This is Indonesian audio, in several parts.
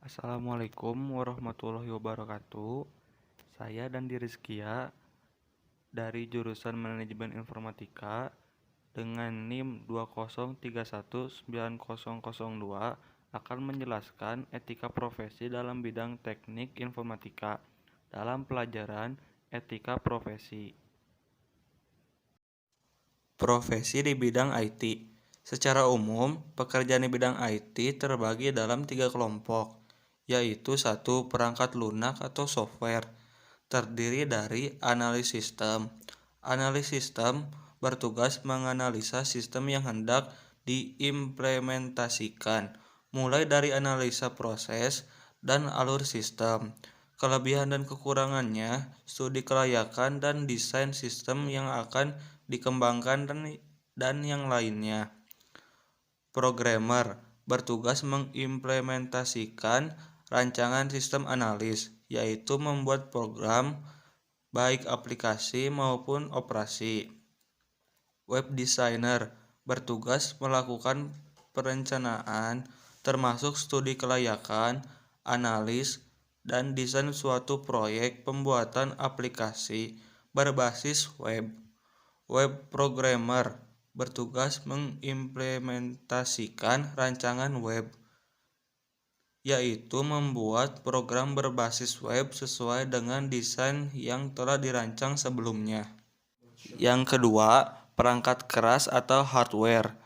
Assalamualaikum warahmatullahi wabarakatuh. Saya Dandi Rizkia dari jurusan Manajemen Informatika dengan NIM 203190002 akan menjelaskan etika profesi dalam bidang teknik informatika dalam pelajaran etika profesi. Profesi di bidang IT. Secara umum, pekerjaan di bidang IT terbagi dalam 3 kelompok, yaitu 1. Perangkat lunak atau software, terdiri dari analis sistem. Analis sistem bertugas menganalisa sistem yang hendak diimplementasikan, mulai dari analisa proses dan alur sistem, kelebihan dan kekurangannya, studi kelayakan dan desain sistem yang akan dikembangkan dan yang lainnya. Programmer bertugas mengimplementasikan rancangan sistem analis, yaitu membuat program, baik aplikasi maupun operasi. Web designer bertugas melakukan perencanaan, termasuk studi kelayakan, analis, dan desain suatu proyek pembuatan aplikasi berbasis web. Web programmer bertugas mengimplementasikan rancangan web, yaitu membuat program berbasis web sesuai dengan desain yang telah dirancang sebelumnya. Yang kedua, perangkat keras atau hardware,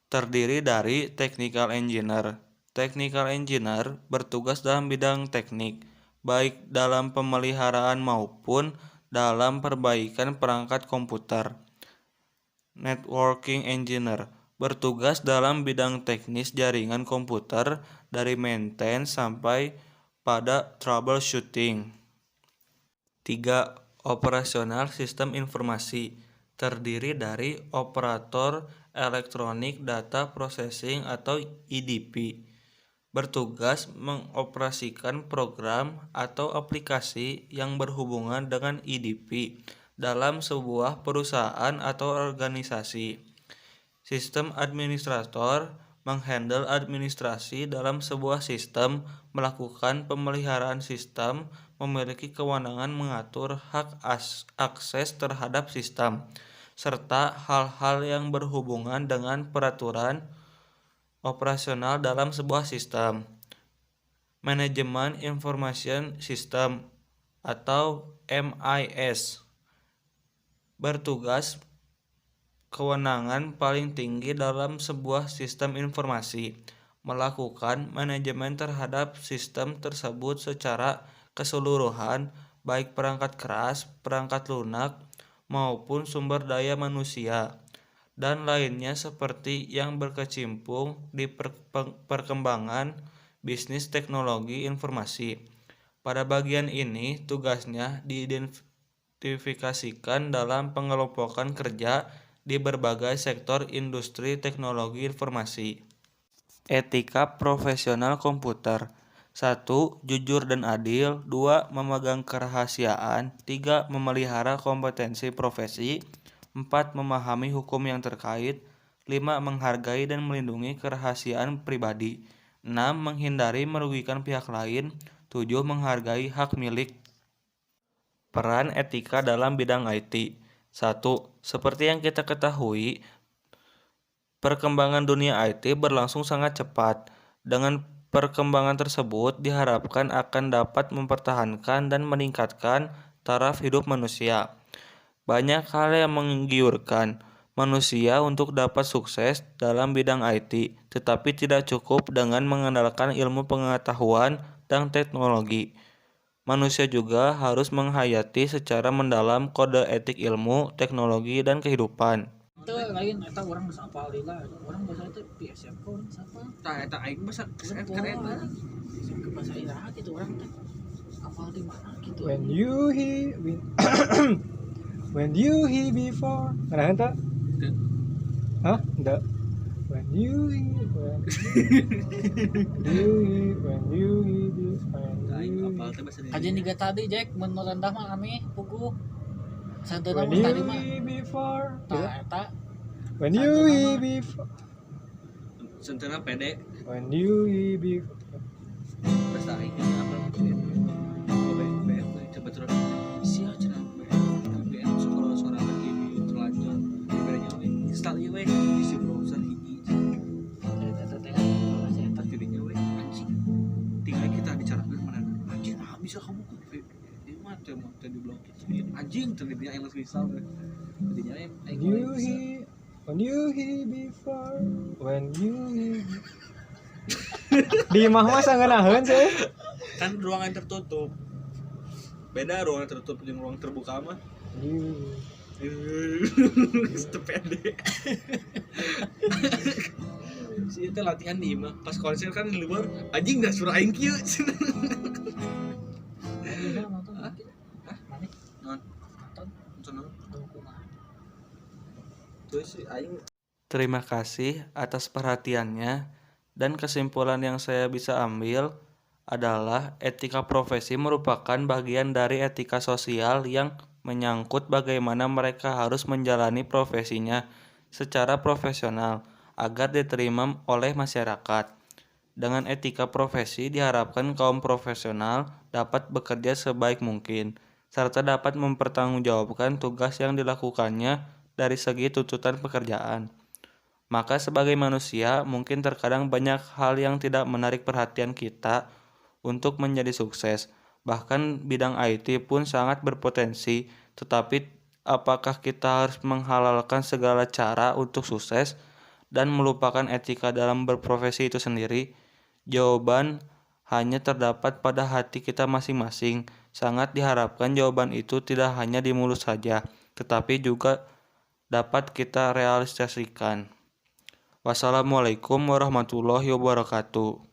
terdiri dari technical engineer. Technical engineer bertugas dalam bidang teknik, baik dalam pemeliharaan maupun dalam perbaikan perangkat komputer. Networking engineer bertugas dalam bidang teknis jaringan komputer dari maintain sampai pada troubleshooting. 3. Operasional sistem informasi, terdiri dari operator elektronik data processing atau EDP. Bertugas mengoperasikan program atau aplikasi yang berhubungan dengan EDP dalam sebuah perusahaan atau organisasi. Sistem administrator menghandle administrasi dalam sebuah sistem, melakukan pemeliharaan sistem, memiliki kewenangan mengatur hak akses terhadap sistem, serta hal-hal yang berhubungan dengan peraturan operasional dalam sebuah sistem. Manajemen Information System atau MIS bertugas kewenangan paling tinggi dalam sebuah sistem informasi, melakukan manajemen terhadap sistem tersebut secara keseluruhan, baik perangkat keras, perangkat lunak, maupun sumber daya manusia, dan lainnya seperti yang berkecimpung di perkembangan bisnis teknologi informasi. Pada bagian ini, tugasnya diidentifikasikan dalam pengelompokan kerja di berbagai sektor industri teknologi informasi. Etika profesional komputer. 1. Jujur dan adil. 2. Memegang kerahasiaan. 3. Memelihara kompetensi profesi. 4. Memahami hukum yang terkait. 5. Menghargai dan melindungi kerahasiaan pribadi. 6. Menghindari merugikan pihak lain. 7. Menghargai hak milik. Peran etika dalam bidang IT. 1. Seperti yang kita ketahui, perkembangan dunia IT berlangsung sangat cepat. Dengan perkembangan tersebut diharapkan akan dapat mempertahankan dan meningkatkan taraf hidup manusia. Banyak hal yang menggiurkan manusia untuk dapat sukses dalam bidang IT, tetapi tidak cukup dengan mengandalkan ilmu pengetahuan dan teknologi. Manusia juga harus menghayati secara mendalam kode etik ilmu, teknologi, dan kehidupan. Itu lain eta urang geus apal lila urang bahasa itu PSM ko sapa Tah eta aing bahasa keren lah. ke bahasa Iraha gitu urang teh apal di mana gitu. When you he when you he before nah enta hah enggak when you he Aing apal teh bahasa Kajian juga tadi Jack mun rendah mah ami puguh santana when mah tadi mah you before tah eta when you he before Sentena pede. when you he before bisa kamu kok ini mah teh dibilang anjing teh dibilang yang misal jadinya When you hear before, when you hear di imah mah sangenaheun sih. kan ruangan tertutup beda ruangan tertutup dengan ruang terbuka mah pede si itu latihan di imah pas konser kan di luar anjing dah suruh aing kieu Ini nonton lagi. Mana? nonton Dokumen. terus si aing Terima kasih atas perhatiannya, dan kesimpulan yang saya bisa ambil adalah etika profesi merupakan bagian dari etika sosial yang menyangkut bagaimana mereka harus menjalani profesinya secara profesional agar diterima oleh masyarakat. Dengan etika profesi diharapkan kaum profesional dapat bekerja sebaik mungkin, serta dapat mempertanggungjawabkan tugas yang dilakukannya dari segi tuntutan pekerjaan. Maka sebagai manusia, mungkin terkadang banyak hal yang tidak menarik perhatian kita untuk menjadi sukses. Bahkan bidang IT pun sangat berpotensi, tetapi apakah kita harus menghalalkan segala cara untuk sukses dan melupakan etika dalam berprofesi itu sendiri? Jawaban hanya terdapat pada hati kita masing-masing. Sangat diharapkan jawaban itu tidak hanya di mulut saja, tetapi juga dapat kita realisasikan. Wassalamualaikum warahmatullahi wabarakatuh.